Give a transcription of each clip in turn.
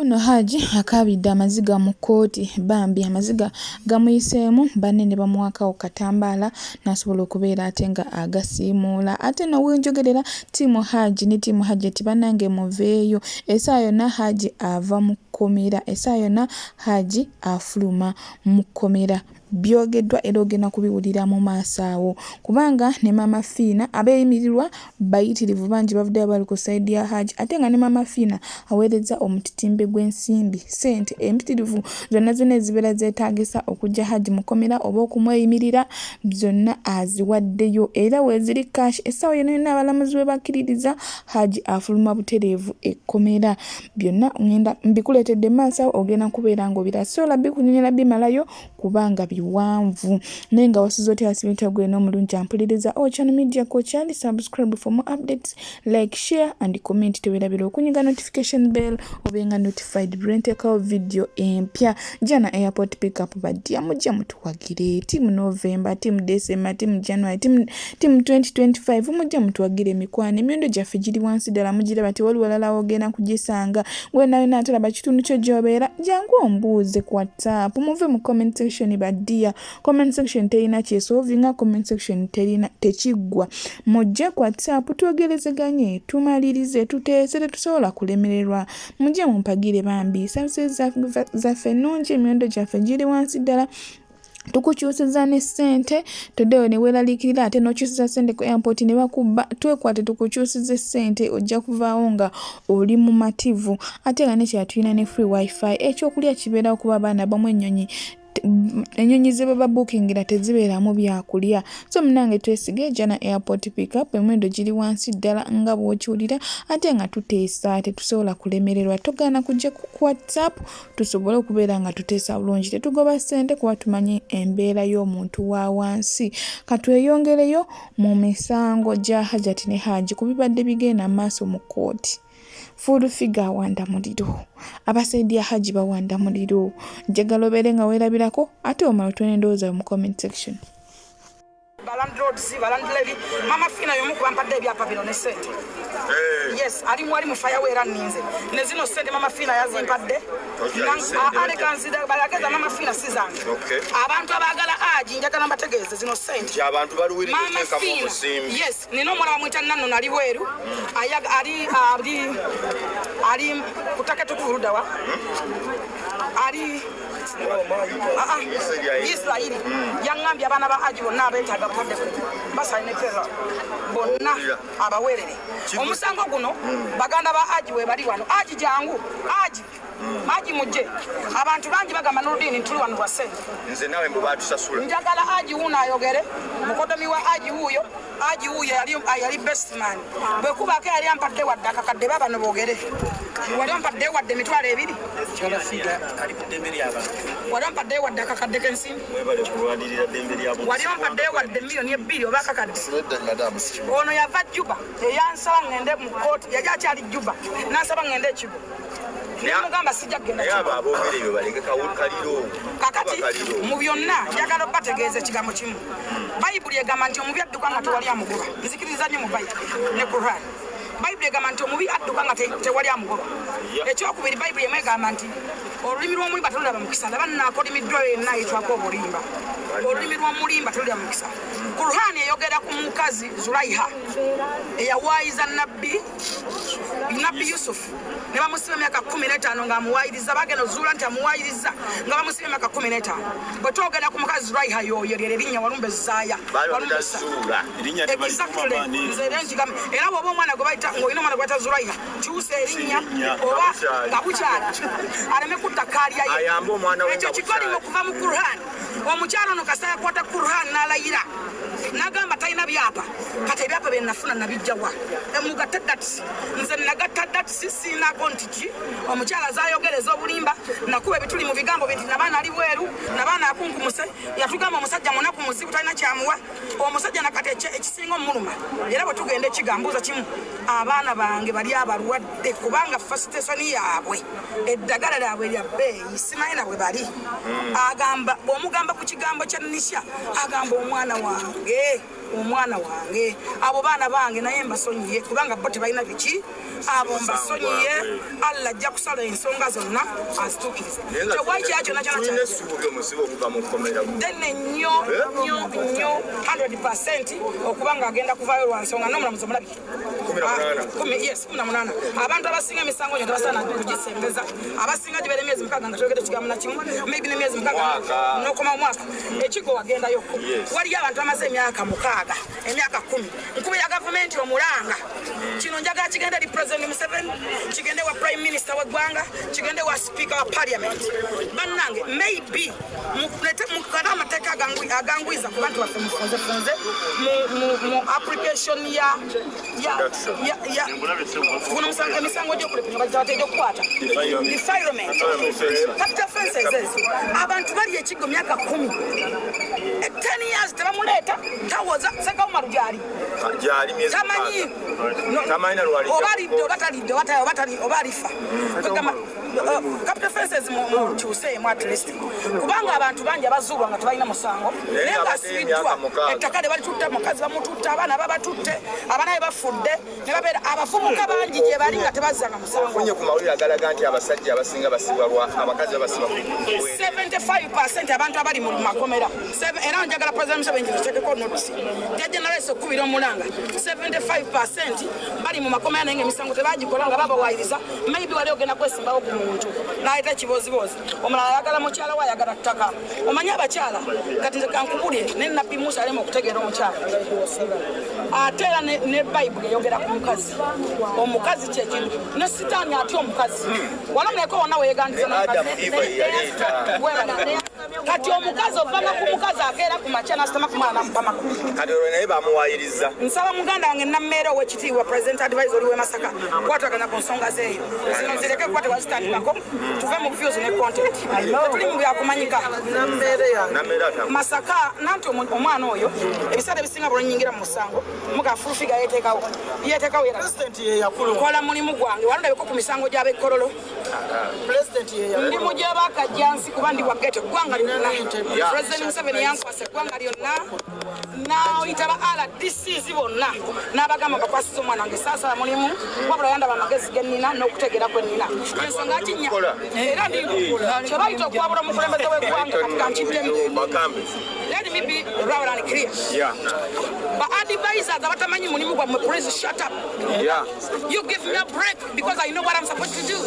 Ono Hajji akaabidde amaziga mu kkooti bambi amaziga gamuyiseemu banne ne bamuwakawo katambaala n'asobola okubeera ate nga agasiimuula ate no wenjogerera ttiimu Hajji ne ttiimu Hajji ati bannange muveeyo essaawa yonna Hajji ava mu kkomera essaawa yonna Hajji afuluma mu kkomera byogeddwa era ogenda kubiwulira mu maaso awo kubanga ne Maama Fiina abeeyimirirwa bayitirivu bangi bavuddeyo bali ku sayidi ya Hajji ate nga ne Maama Fiina aweereza omutitimbe gw'ensimbi sente empitirivu zonna zonna ezibeera zeetaagisa okujja Hajji mu kkomera oba okumweyimirira zonna aziwaddeyo era weeziri kaashi essaawa yonna yonna abalamuzi we bakkiririza Hajji afuluma butereevu ekkomera byonna ngenda mbikuleetedde maaso awo ogenda kubeera ng'obira sola bikunyonyera bimalayo kubanga biwanvu naye nga wasize otya asibita gwe n'omulungi ampuliriza Channel Media ko kyali subscribe for more updates like share and comment tewerabira okunyiga notification bell obenga notified brenteka video empya jana airport pickup badia mujja mutuwagire team November team December team January team 2025 mujja mutuwagire emikwana emyondo gyaffe giri wansi ddala mugira bati wali walala ogenda kugisanga gwe nayo natalaba kitundu kyo gy'obeera jangu ombuuze ku WhatsApp muve mu comment section badia comment section terina kyesolvinga comment section terina tekiggwa mujje ku WhatsApp twogerezeganye tumalirize tuteesere tusobola kulemererwa mujje mumpagire bambi services zaffe ennungi emyondo gyaffe giri wansi ddala tukukyusiza ne sente todeyo ne weeraliikirira ate n'okyusiza sente ku airport ne bakubba twekwate tukukyusiza sente ojja kuvaawo nga oli mu mativu ate nga nekyatulina ne free wifi ekyokulya kibeerawo kuba abaana bamu ennyonyi ze baba bookingira tezibeeramu byakulya so munange twesige jana airport pickup emwendo giri wansi ddala nga bw'okiwulira ate nga tuteesa tetusobola kulemererwa togaana kujja ku WhatsApp tusobole okubeera nga tuteesa bulungi tetugoba ssente kuba tumanyi embeera y'omuntu wa wansi katweyongereyo mu misango gya Hajjati ne Hajji ku bibadde bigenda maaso mu kkooti full figure wanda muliro abasaidi ya Hajji bawanda muliro njagala obeere nga weerabirako ate omala twene ndowooza mu comment section balandlady Maama Fiina y'omu ku bampadde ebyapa bino ne sente yes ali mwali mu fire weera nninze ne zino sente Maama Fiina yazimpadde alekanzida balageza Maama Fiina si zange abantu abaagala Hajji njagala mbategeeze zino sente abantu baluwirira Maama Fiina yes nino omwana wamwita nanno nali bweru ali kutake tukuludawa ali Israeli yangambye abaana ba Hajji bonna abeetaaga bakadde basali ne pera bonna abaweerere omusango guno baganda ba Hajji we bali wano Hajji jangu Hajji mujje abantu bangi bagamba n'oludiini tuli wano lwa ssente nze nawe mbu baatusasula njagala Hajji wuno ayogere mukodomi wa Hajji wuuyo yali best man bwe kubaako yali ampadde wadde akakadde babano boogere wali ampadde wadde emitwalo ebiri wali ampadde wadde akakadde k'ensimbi wali ampadde wadde miliyoni 2 oba akakadde ono yava Juba eyansaba ngende mu kkooti yali akyali Juba n'ansaba ngende ekigo nemugamba sijja kugenda kakati mu byonna njagala bategeeza ekigambo kimu bayibuli egamba nti omubi adduka nga tewali amugoba nzikiriza nnyo mu bayibuli ne Quran bayibuli egamba nti omubi adduka nga tewali amugoba ekyokubiri bayibuli emu egamba nti olulimi lw'omulimba telulaba mukisa laba naakolimiddwa yenna yitwako obulimba olulimi lw'omulimba telulaba mukisa Quran eyogera ku mukazi Zulaiha eyawaayiza nabbi Yusufu ne bamusiba emyaka 15 nga amuwaayiriza bagenda ozuula nti amuwaayiriza nga bamusiba emyaka 15 bwe twogera ku mukazi Zulaiha yoyo lyerinnya walumbe Zaaya era bw'oba omwana gwe bayita ng'olina omwana gwe bayita Zulaiha kyusa erinnya oba nga bukyala aleme kutta kaalya ye ekyo kikolima okuva mu Quran omukyalo ono kasita yakwata Quran n'alayira n'agamba talina byapa kati ebyapa bye nafuna nabijjawa emugatta datisi nze nagatta datisi siinako nti ki omukyala azaayogereza obulimba nakuba ebituli mu bigambo binti nabaana ali bweru nabaana akunkumuse yatugamba omusajja munaku muzibu talina kyamuwa omusajja nakati ekisinga omuluma era bwe tugenda ekigambuuza kimu abaana bange bali abalwadde kubanga fasitesoni yaabwe eddagala lyabwe lya bbeeyi simanyi na bwe bali agamba omugamba ku kigambo kya Nisha agamba omwana wange abo baana bange naye mbasonyiye kubanga bo tebalina biki abo mbasonyiye alla ajja kusala ensonga zonna azituukirize tewali kyakyo dene nnyo 100% okuba ng'agenda kuvaayo lwa nsonga n'omulamuzi omulabiki 18 abantu abasinga emisango nyo tebasaana kugisembeza abasinga gibera emyezi 6 nga twogedde kigambo na kimu maybe n'emyezi 6 n'okoma omwaka ekigo wagendayo waliyo abantu bamaze emyaka 6 emyaka 10 nkuba ya gavumenti omulanga kino njagala kigende li president Museveni kigende wa prime minister w'eggwanga kigende wa speaker wa parliament bannange maybe mukana amateeka agangwiza ku bantu baffe mufunze mu application ya kuno musanga emisango gy'okulepinga bajja okukwata defilement capital offences abantu bali ekigo myaka 10 10 years tebamuleeta tawoza sekawumalu gyali tamanyi obalidde obalifa capital offences mukyuseemu at least kubanga abantu bangi abazuulwa nga tebalina musango naye ngasibiddwa ettaka lye balitutta mukazi bamututta abaana babatutte abaana be bafudde ne babeera abafubuka bangi gye bali nga tebazzanga musango funye ku mawulire agalaga nti abasajja abasinga basibwa abakazi babasiba 75% abantu abali mu makomera era njagala president Museveni kiteekeko notice tegenerese okubira omulanga 75% bali mu makomera naye ng'emisango tebagikola nga babawayiriza maybe wali ogenda kwesimbawo ku muntu n'ayita ekibozibozi omulala ayagala mukyala we ayagala ttaka omanyi abakyala kati nze kankubulye ne nabbi Musa alema okutegeera omukyala ate era ne bayibuli eyogera ku mukazi omukazi kyekintu ne sitaani atya omukazi walamuneko wonna weyegandiza kati omukazi ovanga ku mukazi akeera ku makya nasitama ku mwana namubamakulu kati olwo naye bamuwayiriza nsaba muganda wange nammeera ow'ekitiibwa president advisor w'e Masaka kwataganya ku nsonga zeeyo zino zireke kukwate wazitandikako tuve mu views ne content tuli mu byakumanyika Masaka nanti omwana oyo ebiseera ebisinga bw'onyingira mu musango mugafulufiga yeteekawo kola mulimu gwange walondabeko ku misango gy'abekkololo ndi mu gy'abakajjansi kuba ndi wagete eggwanga lyonna president Museveni yankwasa eggwanga lyonna n'oyita ba RDCs bonna n'abagamba bakwasiza omwana wange saasala mulimu wabula yandaba amagezi ge nnina n'okutegeera kwe nnina ensonga kinnya era kye bayita okwabula omukulembeze w'eggwanga katika nkiddemu let me be loud and clear ba advisors abatamanyi mulimu gwammwe please shut up you give me a break because I know what I'm supposed to do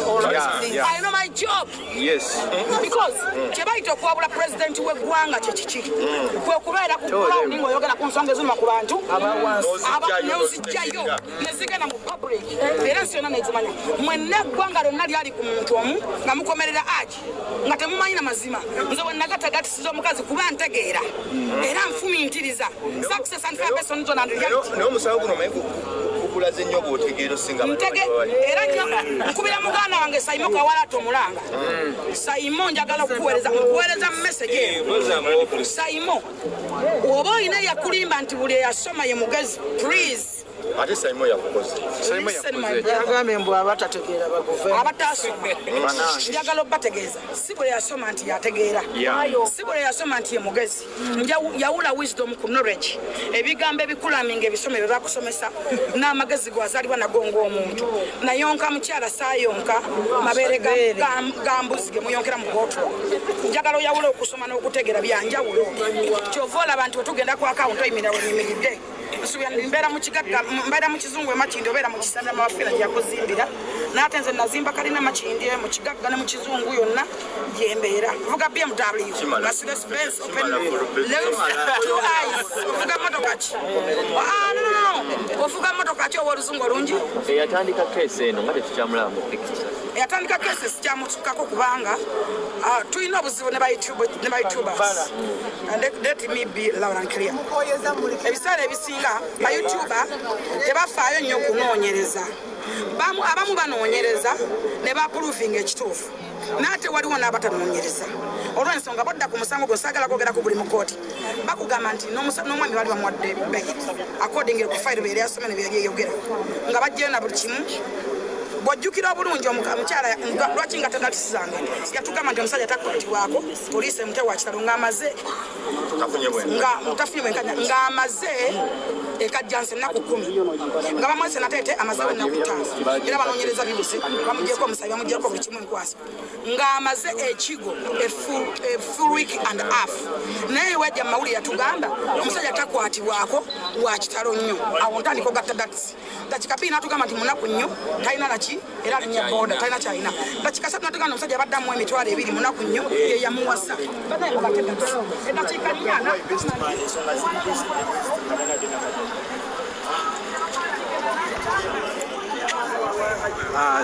I know my job because kye bayita okwabula president w'eggwanga kyekiki kwe kubeera ku ground ng'oyogera ku nsonga eziruma ku bantu neozijjayo nezigenda mu public era nsi yonna nezimanya mwenna eggwanga lyonna lyali ku muntu omu nga mukomerera agi nga temumanyina mazima nze bwe nagategatisiza omukazi kuba ntegeera era nfumintiriza success and person zone and reality naye omusango guno omanyi kukulaze nnyo bw'otegeera osinga era nkubira muganda wange Saimo Kawalato Mulanga Saimo njagala okuweereza message eyo Saimo oba olina yakulimba nti buli eyasoma ye mugezi please ate Saimo yakukoze yagambe mbu abatategeera baguve abatasoma njagala obategeeza si buli yasoma nti yategeera si buli yasoma nti ye mugezi yawula wisdom ku knowledge ebigambo ebikulaminga ebisome bye bakusomesa n'amagezi gwazalibwa nago ng'omuntu nayonka mukyala saayonka mabeere gambuzi ge muyonkera mu botolo njagala oyawula okusoma n'okutegeera byanjawulo kyova olaba nti wetugenda ku akawunti oyimira wenyimiridde mbeera mu kigagga mbeera mu kizungu emakindi obeera mu kisanda Maama Fiina gyakuzimbira naate nze nazimba kalina makindi mu kigagga ne mu kizungu yonna gyembeera vuga BMW Mercedes Benz open two eyes vuga motoka ki ovuga motoka ki ow'oluzungu olungi eyatandika keesi eno nga tetukyamulaba mu picture eyatandika keesi sikyamutuukako kubanga tulina obuzibu ne bayitubers let me be loud and clear ebiseera ebisinga bayutuba tebafaayo nnyo okunoonyereza abamu banoonyereza ne bapuluvinga ekituufu naate waliwo n'abatanoonyereza olw'ensonga bodda ku musango gwe saagala kwogerako buli mu kooti bakugamba nti n'omwami bali bamuwadde bail according ku fayiro bye yali asome ne bye yali eyogera nga bajjayo na buli kimu bw'ojjukira obulungi omukyala lwaki nga tadatisisange yatugamba nti omusajja takwatibwako poliisi emute wa kitalo ng'amaze ng'amaze ekajjansi ennaku 10 nga bamwese nateete amazewo ennaku 5 era banoonyereza bibuse bamugyeko omusayi bamugyeko buli kimu enkwasi ng'amaze ekigo a full week and half naye wajja mawuli yatugamba omusajja takwatibwako wa kitalo nnyo awo ntandika ogatta datisi dakika 2 natugamba nti munaku nnyo talina naki era alinya boda talina kyalina dakika 3 natugamba omusajja baddamu emitwalo 2 munaku nnyo ye yamuwasa edakika 4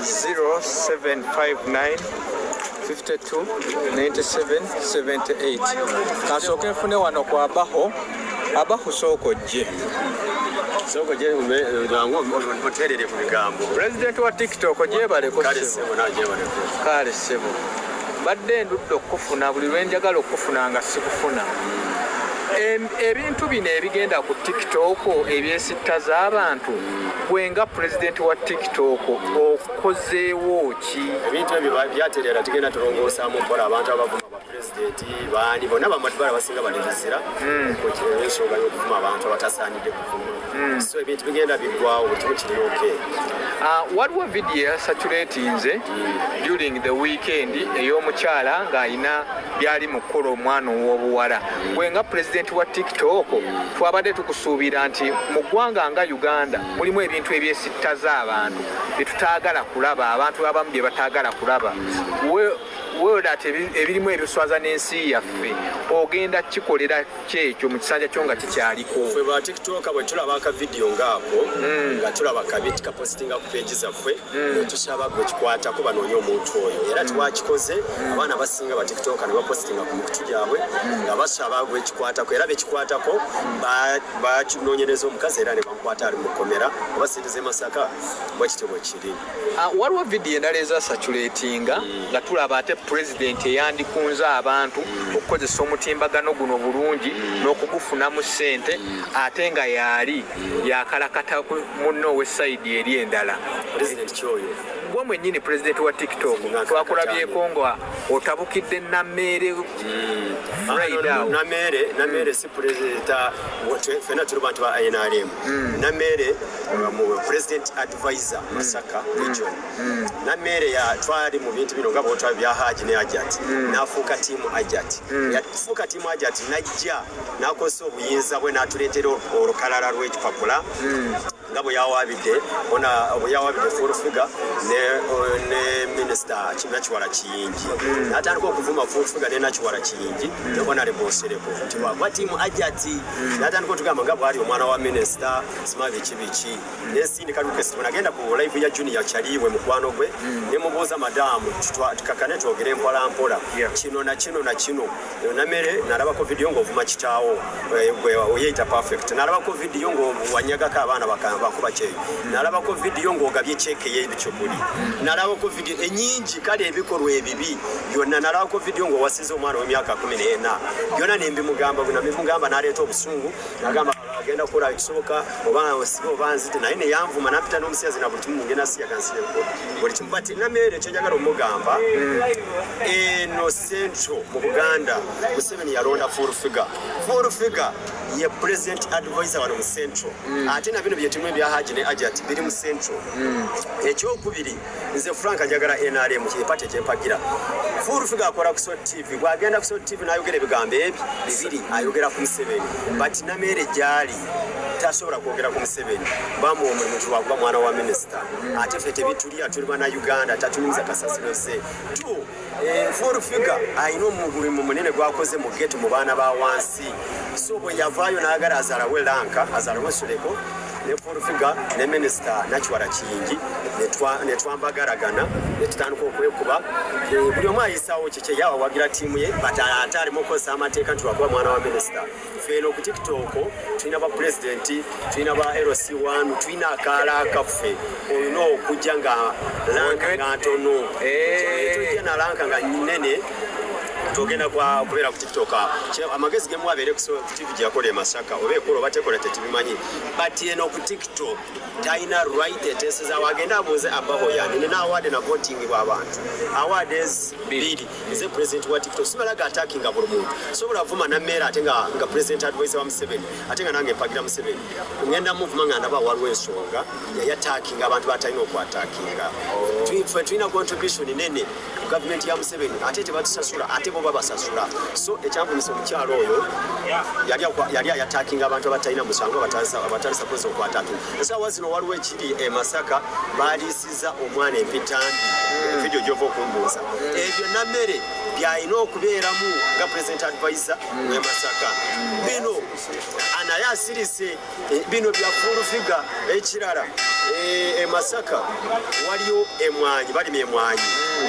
0759 52 97 78 kasooke nfune wano kwa abaho sookojje oterere ku bigambo pulezidenti wa tiktok gyebaleko kale ssebo badde ndudde okufuna buli lwenjagala okufuna nga sikufuna ebintu bino ebigenda ku tiktok ebyesitta z'abantu gwenga pulezidenti wa tiktok okozeewo ki ebintu ebyo byaterera tugenda tulongoosamu nkola abantu abavuma abapulezidenti baani bonna bamadibala basinga balebizira ensonga y'okuvuma abantu abatasaanidde kuvuma so ebintu bigenda biggwawo butimu kirioke waliwo vidiyo yasatulatinze during the weekend ey'omukyala ng'alina byali mu kukola omwana ow'obuwala gwenga pulezidenti wa tiktok twabadde tukusuubira nti mu ggwanga nga uganda mulimu ebintu ebyesittaza abantu byetutaagala kulaba abantu abamu bye bataagala kulaba ate ebirimu ebiswaza n'ensi yaffe ogenda kikolera kyekyo mu kisanja kyo nga kikyaliko ffe ba tiktok bwe tulaba akavidiyo ngaako nga tulaba kabi tukapositinga ku peegi zaffe tusaba gwe kikwatako banoonya omuntu oyo era twakikoze abaana basinga ba tiktok ne bapositinga ku mikutu gyabwe nga basaba gwe kikwatako era bekikwatako bakinoonyereza omukazi era ne bamukwata ali mu kkomera obasindiza e Masaka bwekityo bwe kiri waliwo vidiyo endala ezasatulatinga nga tulaba ate pulezidenti eyandikunze abantu okukozesa omutimbagano guno bulungi n'okugufunamu ssente ate nga yaali yakalakata munno ow'essayidi eri endala pulezidenti kyoyo gwe mwennyini pulezidenti wa tiktok twakulabyeko nga otabukidde nammeere nammeere si pulezidenta fena tuli bantu ba NRM nammeere president advisor Masaka region nammeere twali mu bintu bino nga bwotwa bya Hajji ne Ajat n'afuuka tiimu Ajat yafuuka tiimu Ajat najja n'akozesa obuyinza bwe n'atuleetera olukalala lw'ekipapula nga bwe yawabidde full figure ne minisita Nakiwala Kiyingi n'atandika okuvuma full figure ne Nakiwala Kiyingi ne Honorable Sereko nti bwagwa tiimu Ajat n'atandika otugamba nga bwali omwana wa minisita sima biki n'esindika Lucas nagenda ku live ya junior Kyaliibwe mukwano gwe ne mubuuza madamu tukakane twogere mpola kino na kino namere nalabako video ng'ovuma kitaawo gwe oyita perfect nalabako video ng'owanyagako abaana bakuba kyeyo nalabako video ng'ogabye check y'ebikyokuli nalabako video enyingi kale ebikolwa ebibi byonna nalabako video ng'owasiza omwana w'emyaka 14 byonna nembimugamba n'aleeta obusungu nagamba agenda kukola ekisoboka oba nzite naye ne yanvuma napita n'omusiyazi na buli kimu ngenda siyagansieko buli kimu bati namere kyenjagala omugamba eno central mu Buganda Museveni yalonda full figure ye president advisor wano mu central ate na bino byetimu ebya Hajji ne Ajat biri mu central ekyokubiri nze Frank njagala NRM kyepate kyempagira full figure akola ku Sot TV bwagenda ku Sot TV n'ayogera ebigambo bibiri ayogera ku Museveni but namere gyali tasobola kwogera ku Museveni bamu omuntu wagwa mwana wa minisita ate ffe tebitulia tuli bana Uganda tatunyumiza kasasiro ze full figure ayina omulimu munene gwakoze mu getu mu baana ba wansi so bwe yavaayo n'agala azalawe lanka azalawe Suleko ne full figure ne minisita Nakiwala Kiyingi ne twambagaragana ne tutandika okwekuba buli omu ayisaawo kye yawa wagira tiimu ye ate alimu okukozesa amateeka nti wakuba mwana wa minisita feeno ku tiktok tulina ba pulezidenti tulina ba LC1 tulina akaala akaffe olina okujja nga lanka nga ntono tujja na lanka nga nene togenda kubeera ku TikTok amagezi ge mwabeere ku TV gyakola e Masaka oba ekolo batekola tetubimanyi but eno ku TikTok talina right eteeseza wagenda abuuze abaho yani nina award na voting bw'abantu awards biri nze president wa TikTok simalaga attacking buli muntu sobola vuma na mera ate nga president advisor wa Museveni ate nga nange mpagira Museveni ngenda muvuma nga ndaba waliwo ensonga ya attacking abantu batalina okwattackinga tulina contribution nene government ya Museveni ate tebatusasula ate bo babasasula so ekyavumisa omukyalo oyo yali attacking abantu abatalina musango abatalisa kuweza okwattacking esaawa zino waliwo ekiri e Masaka baalisiza omwana empitambi video gyova okumbuuza ebyo nammere byalina okubeeramu nga president advisor e Masaka bino anaye asirise bino byafulufiga ekirala e Masaka waliyo emwanyi balima emwanyi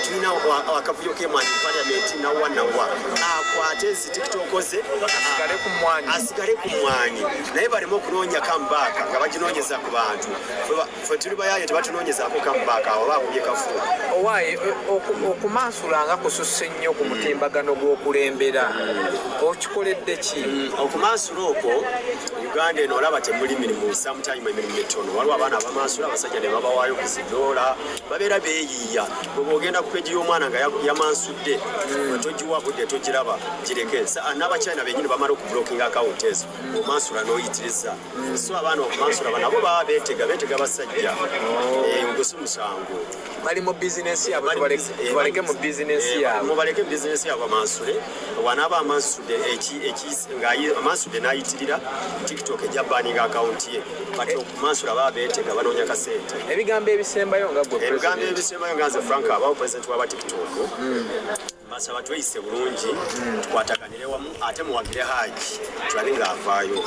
tulina akavuyo k'emwanyi mu parliament nawa akwate ezi TikTok ze asigale ku mwanyi naye balimo okunoonya kambaaka nga baginoonyeza ku bantu fe tuli bayaye tebatunoonyezaako kambaaka awo baakubye kafu owaaye okumansulanga kususse nnyo ku mutimbagano gw'okulembera okikoledde ki okumansula okwo Uganda eno olaba temuli mirimu sometime emirimu mitono waliwo abaana abamansula abasajja ne babawaayo ku zidoola babeera beeyiiya bwe ogenda ku peegi y'omwana nga yamansudde togiwa budde togiraba gireke n'abakyayina bennyini bamala okubulookinga akawunti ezo omansula n'oyitiriza so abaana okumansula nabo baba beetega basajja ogwo si musango bali mu bizinesi yabwe tubaleke mu bizinesi yabwe mubaleke mu bizinesi yabwe amansule wanaaba amansudde amansudde n'ayitirira TikTok ejja banninga akawunti ye kati okumansula baba beetega banoonya kasente ebigambo ebisembayo nga gwe ebigambo ebisembayo nga nze Frank abawo president w'aba TikTok basaba tweyise bulungi tukwataganire wamu ate muwagire Hajji tulabe ng'avaayo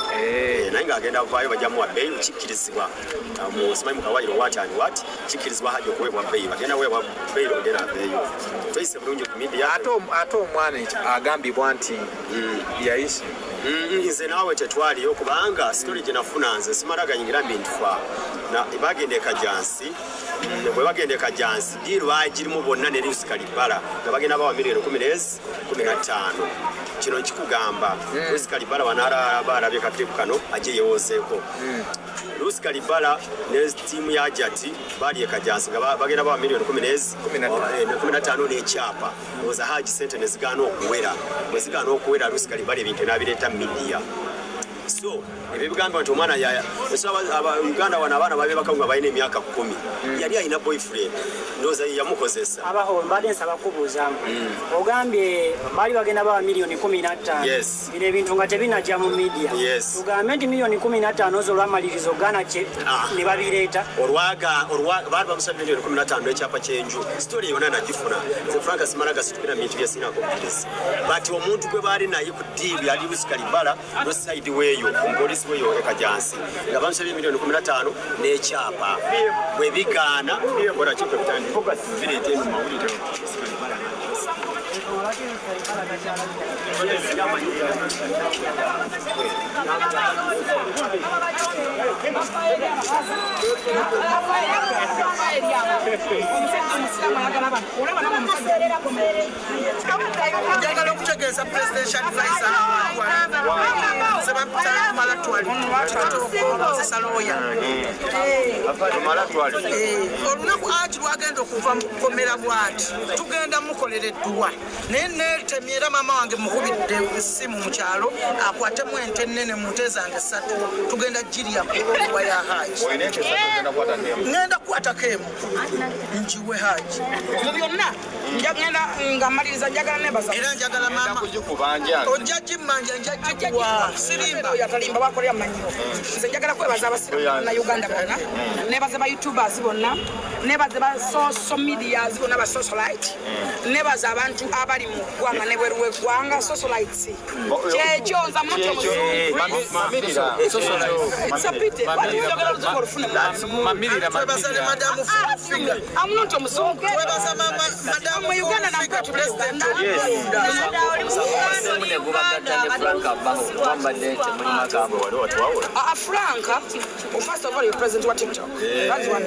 naye ng'agenda avaayo bajja muwa bbeeyi kikkirizibwa simanyi mukawayiro wati kikkirizibwa Hajji okuweebwa bbeeyi bagenda weebwa bbeeyi ogenda aveeyo tweyise bulungi ku media ate omwana agambibwa nti yayise nze naawe tetwaliyo kubanga sitori gye nafuna nze simala ganyingira mbintufa bagenda ekajansi bwe bagenda ekajansi diiru bagirimu bonna ne Lucy Kalibala nga bagenda bawa miliyoni 15 kino nkikugamba Lucy Kalibala banaalabye kakiripu kano ajje yewozeeko Lucy Kalibala ne tiimu ya Jati bali ekajansi nga bagenda bawa miliyoni 15 n'ekyapa oza Hajji sente ne zigaana okuwera bwe zigaana okuwera Lucy Kalibala ebintu n'abireeta media so ebyo bigamba nti omwana Uganda wana abaana babe bakawunga balina emyaka 10 yali alina boyfriend ndowooza yamukozesa abaho mbadde nsaba kubuuzaamu ogambye baali bagenda bawa miliyoni 15 bino ebintu nga tebinajja mu media tugambe nti miliyoni 15 zo olwamalirizo Uganda ne babireeta baali bamusaba miliyoni 15 n'ekyapa ky'enju sitori yonna nagifuna nze Frank simalaga situkira mu bintu byesinako bukiriza but omuntu gwe baali naye ku diiru yali Lucy Kalibala no side weeyo omupoliisi weeyo ekajansi nga bamusabye miliyoni 15 n'ekyapa bwe bigaana kola kipe bitandika bireete mu mawulire njagala okutegeeza presidential advisor sebamala twali kozesa looya olunaku Hajji lwagenda okuva mu kukomera bwati tugenda mukolera edduwa naye netemyera maama wange mukubidde essimu mu kyalo akwatemu ente ennene mu nte zange 3 tugenda girya ku dduwa ya Hajji ngenda kukwatako emu nkiwe Hajji mu byonna njagenda nga maliriza njagala nebaza era njagala maama ojja gimmanja nja gikuwa sirimba yatalimba bakolera manyiro nze njagala kwebaza abasiru na Uganda bonna nebaza ba YouTubers bonna nebaza ba social media bonna ba socialite nebaza abantu abali mu ggwanga ne bweru w'eggwanga socialites kyekyo nza muto muzungu twebaza ne madamu Fiina amunoto muzungu twebaza madamu Uganda na mkatu president Frank, first of all, you're president of TikTok. That's one.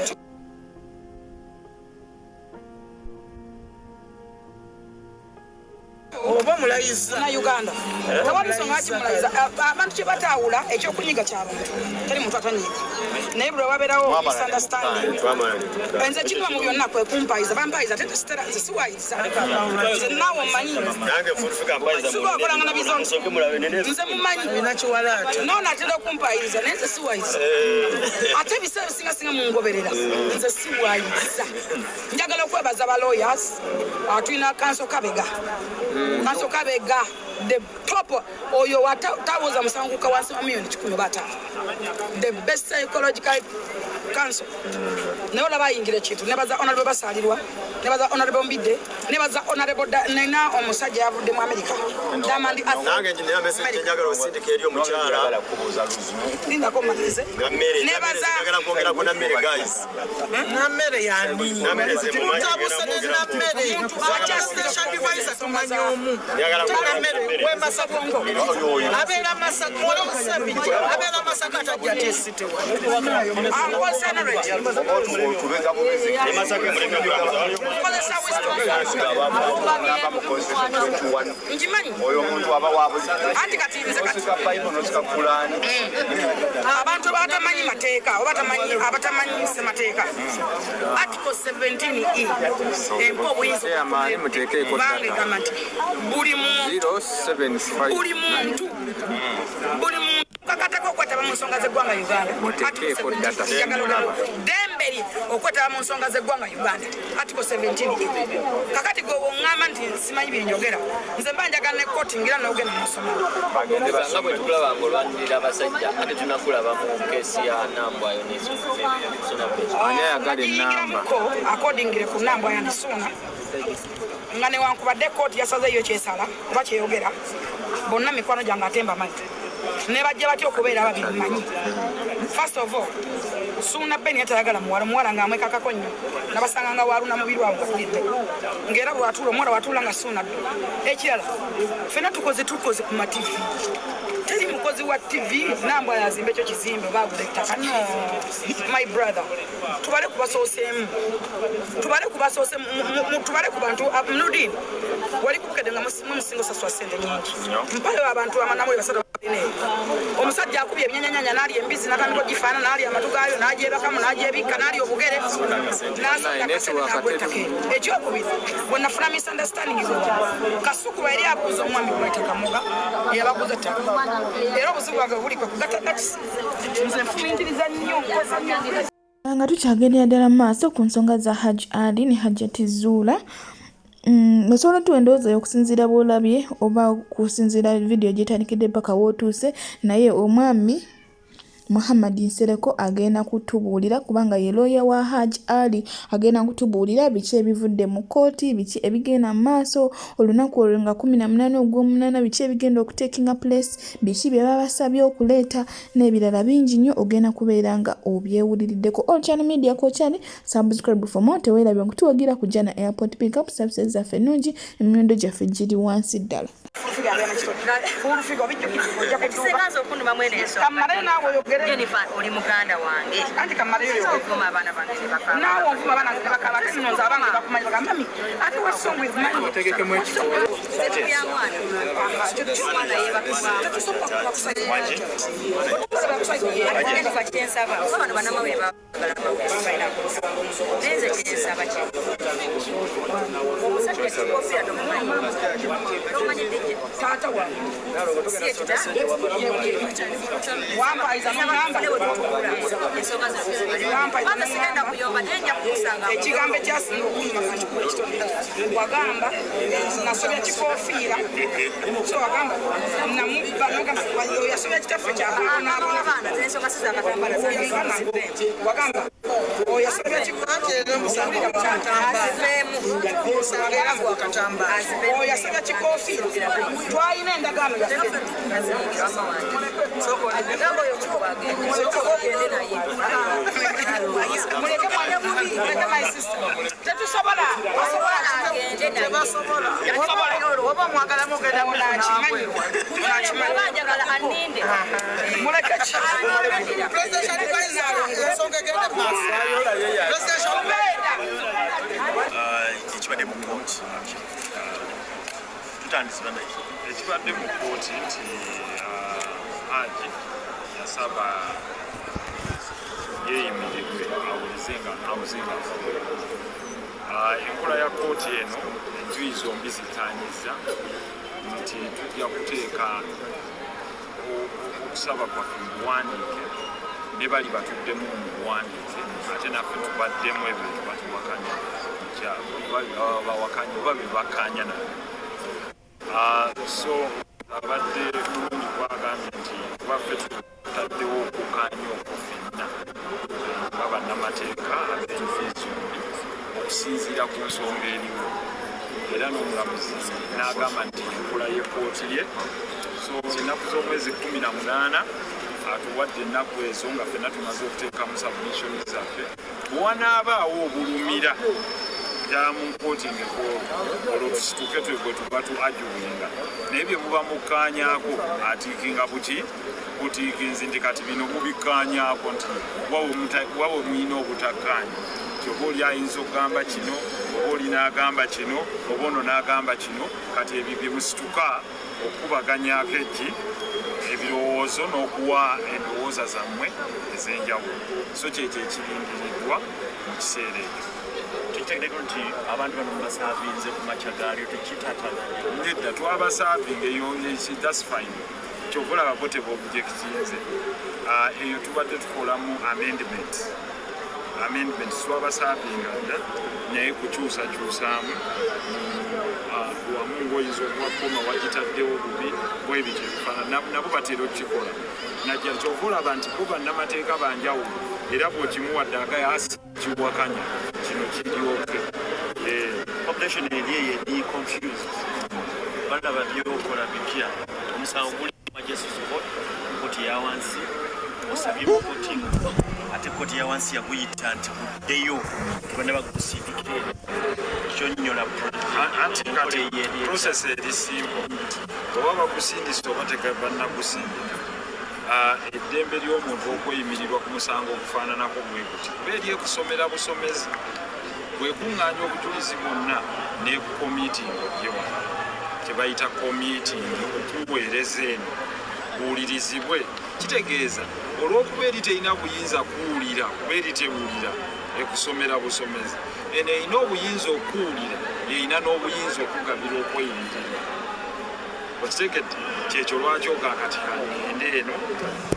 oba mulayiza na Uganda tewali nsonga lwaki mulayiza abantu kye bataawula ekyokunyiga ky'abantu teri muntu atanyiga naye buli wabeerawo misunderstanding nze kinywa mu byonna kwe kumpayiza bampayiza ate nze siwayiza nze naawe mmanyi sibakolanga na bizonto nze mumanyi noonatera okumpayiza naye nze siwayiza ate ebiseera bisingasinga mungoberera nze siwayiza njagala okwebaza ba lawyers tulina kanso kabega the top oyo watawoza musanguka wansi wa milioni 15 the best psychological council naye olaba ayingira kintu nebaza honorable basalirwa nebaza honorable mbidde nebaza honorable nena omusajja yavudde mu America Diamond nange njina message njagala osindika eri omukyala linda komalize nebaza njagala kwogera ku nammere guys nammere yani nammere zemumanyi acha station device tumanyi omu nammere we masakongo abera masakongo abera masakata jate city wa senator masaka muleka oyo omuntu aba wabuzi anti kati nze kati biibino kikapulani abantu batamanyi mateeka oba abatamanyi semateeka article 17E empo obuyinza amaani muteekeeko bangegamba nti buli muntu kakatako okwetaba mu nsonga z'eggwanga Uganda demberi okwetaba mu nsonga z'eggwanga Uganda article 17 kakati gwe oŋŋamba nti simanyi byenjogera nze mba njagala ne kkooti ngira n'ogenda n'osomero nga bwe tukulaba ng'olwanirira abasajja ate tunakulaba mu keesi ya Nambwayo ani ayagala ennamba akodingire ku Nambwayo and Ssuuna nga newankubadde kkooti yasazeeyo kyesala oba kyeyogera bonna mikwano gyange atemba manyi ne bajja batya okubeera babiri mmanyi first of all Ssuuna Ben yatayagala muwala ng'amwekakako nnyo nabasanga nga waaluna mubiri waabwe gafulidde ng'era bwatuula omuwala watuula nga Ssuuna ddu ekirala ffenna tukoze ku mativi teri mukozi wa TV Nambwayo azimba ekyo kizimbe baagula ettaka no my brother tubale kubasooseemu tubale ku bantu Nudin wali kubukadde nga musinga osasula ssente nyingi mpayo abantu amanamu basatu omusajja akubye ebyenyanyanya n'ali embizi n'atandika ogifaana n'ali amatu gaayo n'agyebakamu n'agyebikka n'ali obugere ekyokubiri bwe nafuna misunderstanding Kasuku eri abuuza omwami gw'ettaka muga yabaguza ettaka era obuzibu bwange buli kwe kugattagatisa nze nfumiitiriza nnyo nkozesa nnyo nga tukyagendera ddala mu maaso ku nsonga za Hajji Ali ne Hajjati Zuula osobola tuwendowooza okusinziira bw'olabye oba kusinziira vidiyo gyetandikidde paka wootuuse naye omwami Muhammad Nsereko agenda kutubuulira kubanga ye lawyer wa Hajji Ali agenda kutubuulira biki ebivudde mu kooti biki ebigenda mu maaso olunaku olwo nga 18 ogw'omunaana biki ebigenda okutekinga place biki bye babasabye okuleeta n'ebirala bingi nnyo ogenda kubeera nga obyewuliriddeko All Channel Media ko channel subscribe for more teweerabye nkutuwagira kujja na airport pick up services zaffe ennungi emiwendo gyaffe giri wansi ddala Jennifer oli muganda wange anti kamaleyo okuma abaana bange bakala nawo okuma abaana bakala sinonza abange bakumanyi bagamba mami ate what's wrong with money otegekemu ekifo ya mwana mwana yebakuba agenda kwa kyensaba abantu banama beba neze kyensaba kye omusajja kikofia tomanyi dije tata wange sieta wamba izanogamba ekigambo ekyasinga okunyuma wagamba nasobya kikofiira so wagamba yasobya kitaffe kyawagamba oyasobya oyasobya kikofiira twalina endagaano tetusobola oba mwagala mugenda banjagala aninde ekibadde mu kooti tutandisibwa naye ekibadde mu kkooti nti Hajji yasaba yeeyimirirwe awulize nga amaziga enkola ya kkooti eno enjuyi zombi zikkaanyiza nti tujja kuteeka okusaba kwaffe mu buwandiike ne bali batuddemu mu buwandiike ate naffe tubaddemu ebyo tubatuwakanya bawakanya oba be bakkaanya nabo so abadde bulungi kwagambye nti waffe tutaddewo okukkaanya okufenna nga bannamateeka ab'enjuyi zombi okusinziira ku nsonga eriwo era n'omulamuzi n'agamba nti enkola y'ekkooti ye so ennaku z'omwezi 18 atuwadde ennaku ezo nga ffenna tumaze okuteekamu submission zaffe bwanaabaawo obulumira ddala mu nkooti ng'ekoola olwo tusituke bwe tuba tu ajuwinga naye bye muba mukkaanyaako atiikinga butiikinzi nti kati bino mubikkaanyaako nti wawe mulina obutakkaanya oba oli ayinza okugamba kino oba oli n'agamba kino oba ono n'agamba kino kati ebyo bye musituka okubaganyako ebirowoozo n'okuwa endowooza zammwe ez'enjawulo so kyekyo ekirindiriddwa mu kiseera ekyo kitegeddeko nti abantu bano mubasaavinze ku makya gaalyo tekitataganya nedda twabasaavinga eyo that's fine kyova olabako tebobujektinze eyo tubadde tukolamu amendment twabasaavinga dda naye kukyusakyusaamu wamu ng'oyinza okuwakoma wagitaddewo bubi bwebityo nabo batera okukikola najja kyova olaba nti bo bannamateeka banjawulo era bw'okimuwadde agayasi kiwakanya kino kiryoke population eri eyo eri confused balaba byokola bipya omusango guli majesty court kkooti ya wansi osabye mu kkooti ate kkooti ya wansi yaguyita nti buddeyo tubanda bagukusindikire kyonnyola anti kati process eri simple oba bakusindisa oba tebannakusindika eddembe ly'omuntu okweyimirirwa ku musango okufaananako bwe guti kuba eri ekusomera busomezi bwekuŋŋaanya obujulizi bwonna n'ekukomiitingi obyewa kyebayita komiitingi okuweereza eno buwulirizibwe kitegeeza olw'okuba eri terina buyinza kuwulira kuba eri tewulira ekusomera busomezi eno erina obuyinza okuwulira erina n'obuyinza okugabira okweyimirirwa okitegedde kyekyo lwaki ogakati kangende eno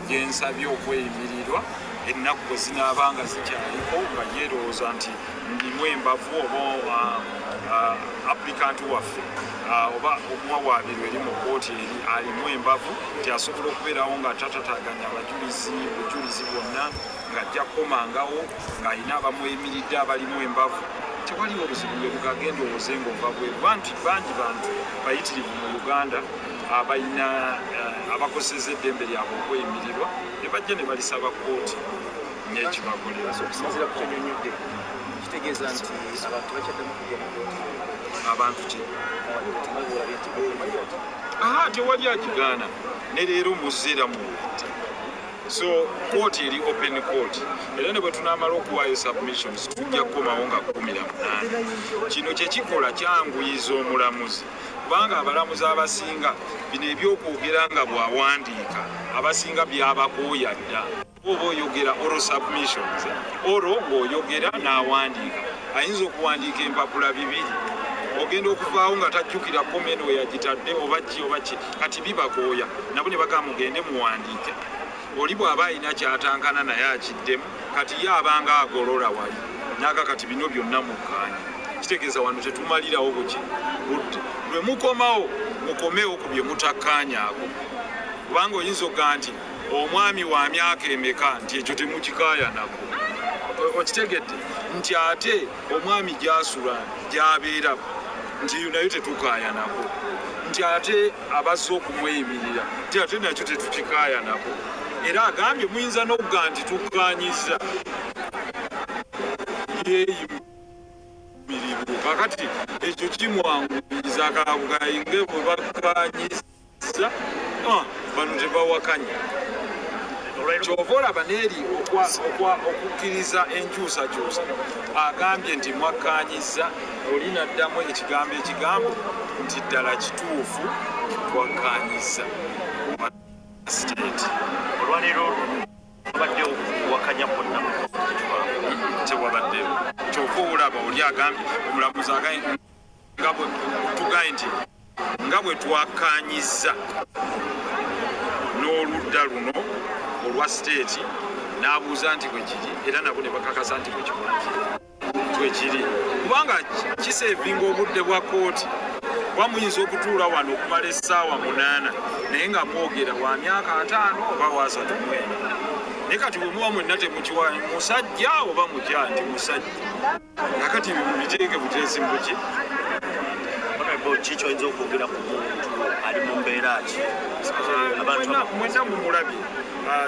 gyensabye okweyimirirwa ennaku bwe zinaabanga zikyaliko nga yeerowooza nti ndimu embavu oba applicant waffe oba omuwawaabirwa eri mu kkooti eri alimu embavu nti asobola okubeerawo nga tatataganya bujulizi bwonna ng'ajja kukomangawo ng'alina abamweyimiridde abalimu embavu tewaliwo obuzibu bwe bugagenda owoze ng'ova bweru bangi bantu bayitirivu mu Uganda abalina abakozesa eddembe lyabwe okweyimirirwa ne bajja ne balisaba kkooti n'ekibagolera okusinziira ku kyonyonyodde kitegeeza nti abantu bakyaddemu kujja mu kkooti abantu ki tewali akigaana ne leero muzira mu so kkooti eri open court era ne bwe tunaamala okuwaayo submissions tujja kukomawo nga 18 kino kyekikola kyanguyiza omulamuzi kubanga abalamuzi abasinga bino ebyokwogera nga bwawandiika abasinga byabakooya dda oba oyogera oral submissions oro ng'oyogera n'awandiika ayinza okuwandiika empapula 2 ogenda okuvaawo nga tajjukira komeni we yagitadde oba ki kati bibakooya nabo ne bagamba mugende muwandiike oli bw'aba alina kyatankana naye akiddemu kati ye abanga agolola wali naga kati bino byonna mukkaanya kitegeeza wano tetumalirawo budde lwe mukomawo mukomewo ku bye mutakkaanyaako kubanga oyinza okugaa nti omwami wa myaka emeka nti ekyo temukikaayanako okitegedde nti ate omwami gy'asula gy'abeera nti nayo tetukaayanako nti ate abazze okumweyimirira nti ate nakyo tetukikaayanako era agambye muyinza n'okugaa nti tukkaanyiza yeeyimirivu kakati ekyo kimwanguyiza kabugayinge bwe bakkaanyiza bano tebawakanya kyova olaba n'eri okukkiriza enkyusakyusa agambye nti mwakkaanyiza oli naddamu ekigambo nti ddala kituufu twakkaanyiza state olwaleero abadde wakanya kwonna tewabaddewo kyova olaba oli agambye omulamuzi agambye tugaye nti nga bwe twakkaanyiza n'oludda luno olwa state n'abuuza nti bwe kiri era nabo ne bakakasa nti bwekiri kubanga kiseevinga obudde bwa kooti kuba muyinza okutuula wano okumala essaawa 8 naye nga mwogera wa myaka 5 oba wa 34 naye kati bwe muba mwenna temukiwa musajja oba mukya nti musajja nakati biteeke buteesi mbuki kiki oyinza okwogera ku muntu ali mu mbeera ki mwenna mumulabye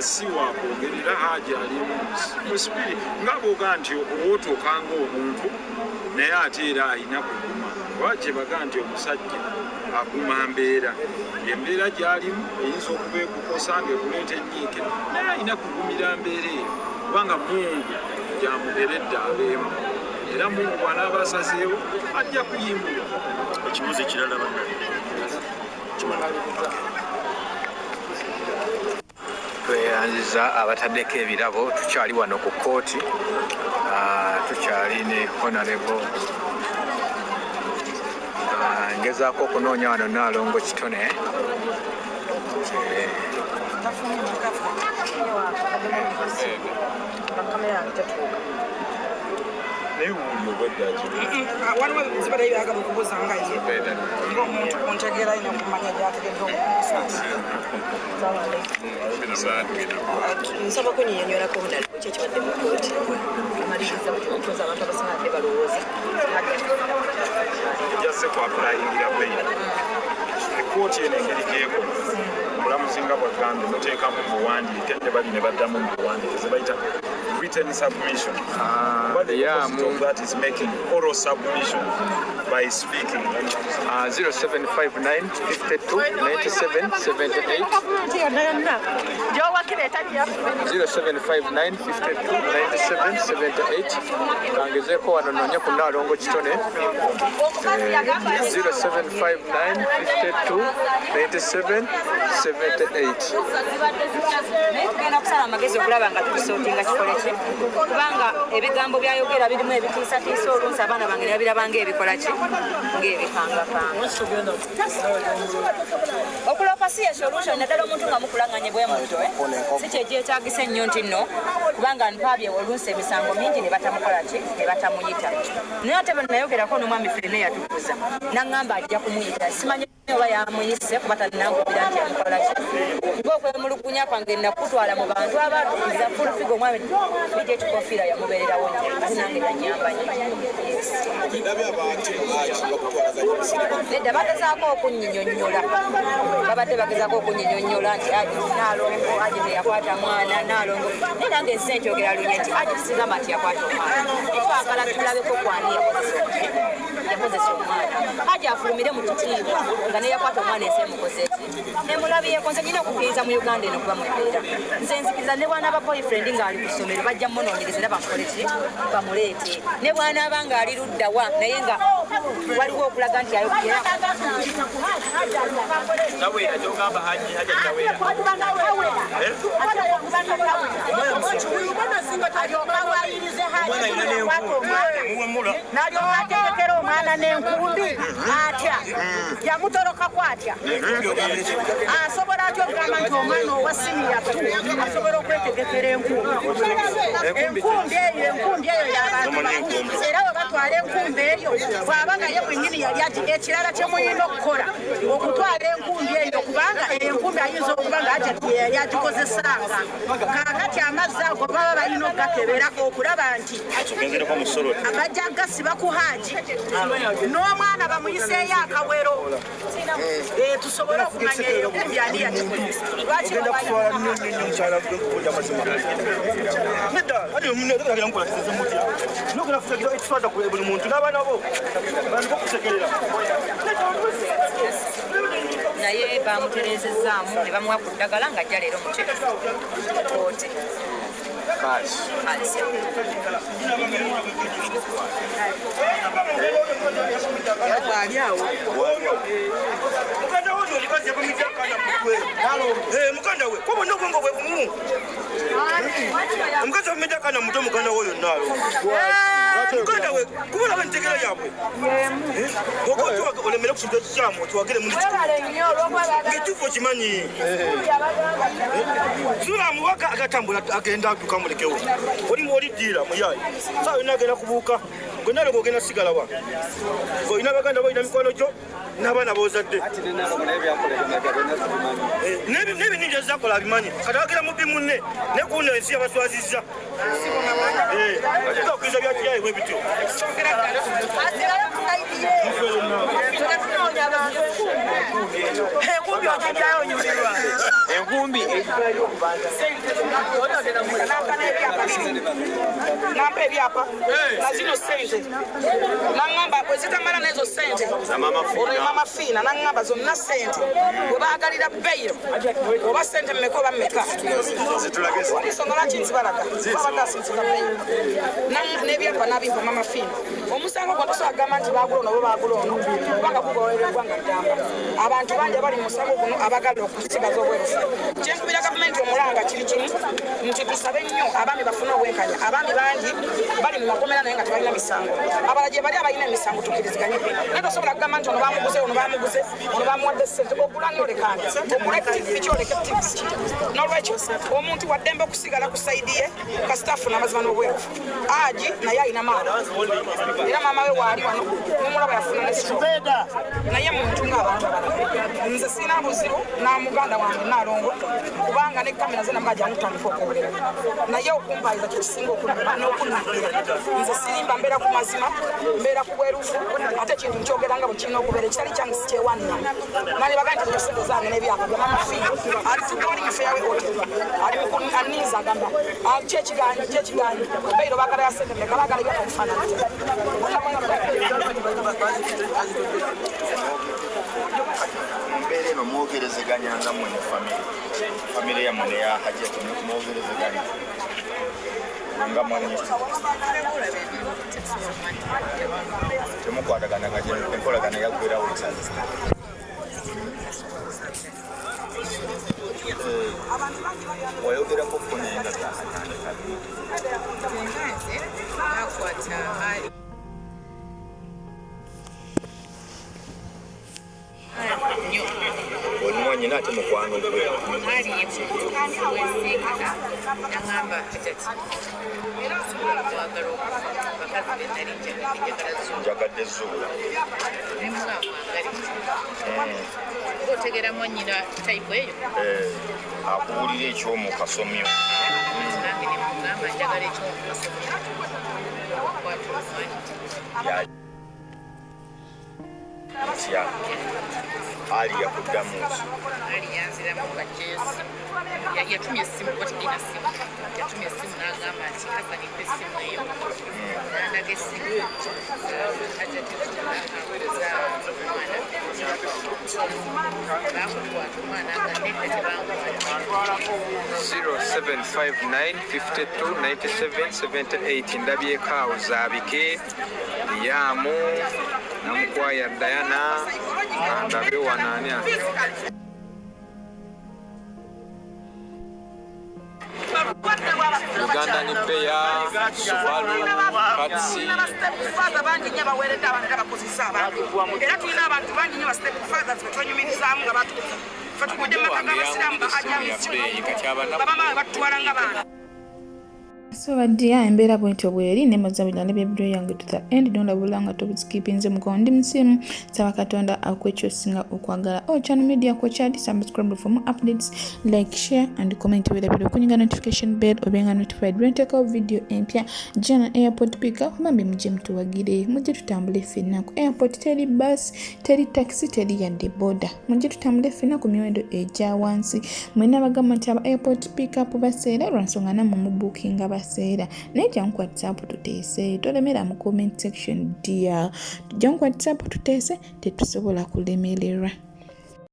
si wakwogerera Hajji ali mu spiri nga bwoga nti owotuukanga omuntu naye ate era alina kuguma oba kyebaga nti omusajja aguma mbeera embeera gy'alimu eyinza okuba ekukosa ngaekuleeta enyiike naye alina kugumira mbeera eyo kubanga Mungu gyamugeredde abeemu era Mungu bw'anaaba asazeewo ajja kuyimbulwa. Ekibuuzo ekirala tweyanziza abataddeko ebirabo tukyali wano ku kooti tukyali ne honorable ngezaako okunoonya wano Naalongo Kitone waliwo ebizibu ebyagala okubuuza nga ye ng'omuntu kuntegeera ayina okumanya byategedde nsaba kunyinyonyolako bunaliwo ki ekibadde mu kooti amaliriza okutuuza abantu abasingadde balowooza jasse kwapulayingira bbeyi ekooti eno engeri gyeko omulamuzi nga bwagambye muteekamu buwandiike ne bali ne baddamu mu buwandiike ze bayita written submission. That is making oral submission by speaking. 0759 52 97 78 0759 52 97 78 kangezeeko wano noonya ku Naalongo Kitone 0759 52 97 78 tugenda kusala amagezi okulaba nga tukusootinga kikole ki kubanga ebigambo byayogera birimu ebitiisatiisa olunsi abaana bange ne babirabanga ebikola ki ng'ebikangakanga okuloopa si ye solution naddala omuntu nga mukulanganye bwe mutto si kyekyetagisa ennyo nti nno kubanga mpaabye olunsi emisango mingi ne batamukola ki ne batamuyita naye ate bwe nayogerako n'omwami Firene yatukuza naŋŋamba ajja kumuyita simanyi oba yamuyise kuba tannangubira nti yamukola ki ng'okwemulugunya kwange nakutwala mu bantu abatukuza fulufiga omwami bijja ekikofiira yamubeererawo nti nange nanyamba nyo nedda bagezaako okunyinyonnyola babadde bagezaako okunyinyonnyola nti Naalongo Hajji teyakwata mwana Naalongo naye nange ensi enkyogera lunye nti Hajji tusigamba nti yakwata omwana etwagala tulabeko kwani yakozesa omwana Hajji afulumire mu kitiibwa nga neyakwata omwana ensi emukozeki nemulabiyeko nze nyina okukkiriza mu Uganda eno kuba mwebeera nze nzikiriza ne bwana ba boyfriend ng'ali ku ssomero bajja munoonyereza era bamukole ki bamuleete ne bwanaaba ng'ali luddawa naye nga waliwo okulaga nti ayogera Tawera gyogamba Hajji Tawera n'alyokategekera omwana n'enkumbi atya yamutoloka kwatya asobola atya okugamba nti omwana owa siniya asobola okwetegekera enkumbi eyo y'abantu era bwe batwala enkumbi eyo bw'aba nga ye bwennyini yali ati ekirala kye muyina okukola okutwala enkumbi eyo kubanga enkumbi ayinza okuba nga ati yali agikozesanga kaakati amazzi ago baba balina okugakebera okulaba nti abajja gasiba ku Hajji n'omwana bamuyiseeyo akawero tusobole okumanya eyo enkumbi ani yagikozesa buli muntu n'abaana bo naye bamuterezezaamu ne bamuwa ku ddagala ng'ajja leero mu kooti. mukanda we kuba nobwongo bwe bumu omukazi omumidakana muto mukanda we yonna mukanda we kuba laba entegera yabwe okotiwa olemere kusuka ekikyamu okiwagire muli ngekituufu okimanyi zula amuwaka agatambula agenda adduka mulekewo olimu oliddiira muyayi saawa yonna agenda kubuuka gonna lego ogenda sigala wa olina baganda balina mikono gyo n'abaana bozadde n'ebinindi ezakola abimanyi kati bagera mu bimunne ne kuno ensi yabaswazizza okiriza byakiyayi bwe bityo enkumbi ogijjayo onyumirwa enkumbi nampa ebyapa na zino sente naŋŋamba bwe zitamala n'ezo sente Maama Fiina naŋŋamba zonna sente bwe baagalira beyiro oba sente mmeka oba mmeka ensonga lwaki nzibalaga babagasinzika beyiro n'ebyapa n'abimpa Maama Fiina omusango gwo tosobola kugamba nti baagula ono oba baagula ono kubanga gugoberera eggwanga ddamba abantu bangi abali mu musango guno abagala okusigaza obwerufu kyenkubira gavumenti omulanga kiri kimu nti tusabe nnyo abaami bafune obwenkanya abaami bangi bali mu makomera naye nga tebalina misango abala gye bali abalina emisango tukkiriziganye naye tosobola kugamba nti ono bamuguze ono bamuguze ono bamuwadde ssente ogula nyolekanga ogula ekitivi kyoleka ekitivi n'olwekyo omuntu waddembe okusigala ku sayidi ye kasitaafu n'amazima n'obwerufu aji naye alina maama era maama we waali wano nomulaba yafuna nesitoka naye muntu ng'abantu abalala nze sina buzibu n'amuganda wange naalongo kubanga ne kamera ze namaaji amutandika okwogera naye okumpaayiza kyekisinga n'okunnagira nze sirimba mbeera ku mazima mbeera ku bwerufu ate ekintu nkyogera nga bwe kirina okubeera ekitali kyange sikyewanira nalibaga nti tosente zange n'ebyapa bya Maama Fiina ali tudde mu feyawe hotel ali aniiza agamba kyekiganyi beyiro baagala ya sente mmeka baagala byapa bifaananyi mbeera eno mwogerezeganya nga mwene famire yammwe neya Hajji mwogerezeganya nga mwani temukwatagana nga enkolagana yaggwerawo ekyasi wayogerako kunayenga byakatandika olimwa nyina ate mukwano gwe njagadde ezzula otegera mwanyina type eyo akuwulira ekyomu kasomyo ali yakuddamu yanziramu bajeesi yatumye essimu kotigina simu yatumye essimu n'agamba nti kasaniko essimu eyo nandaga essimu ajatiza omwana bakukwata omwana aganedda tebankwata 0759 52 97 78 ndabyeko awo zaabike yamu namukwaya Diana ndabe wanania Uganda ni peya Subaru Patsi father bangi nya baweredde abantu abakozesa abantu era tulina abantu bangi nya step fathers betonyumirizaamu nga batu fatukudde makanga abasiraamu bamama batwala nga baana. So badia embeera bwetyo bweri nemaza bilala byebiro yange to the end ndolabulanga tobuzikipinze mukondi msimu saba katonda akwekyo singa okwagala channel media ko chat subscribe for more updates like share and comment with the kunyinga notification bell obenga notified when take out video empya jana airport pick up mambe muje mtuwagire muje tutambule fena ku airport teri bus teri taxi teri yande border muje tutambule fena ku miwendo eja wansi mwena bagamba nti aba airport pick up baseera lwansonga mu booking abaseera naye jangu WhatsApp tuteese tolemera mu comment section dia jangu WhatsApp tuteese tetusobola kulemererwa.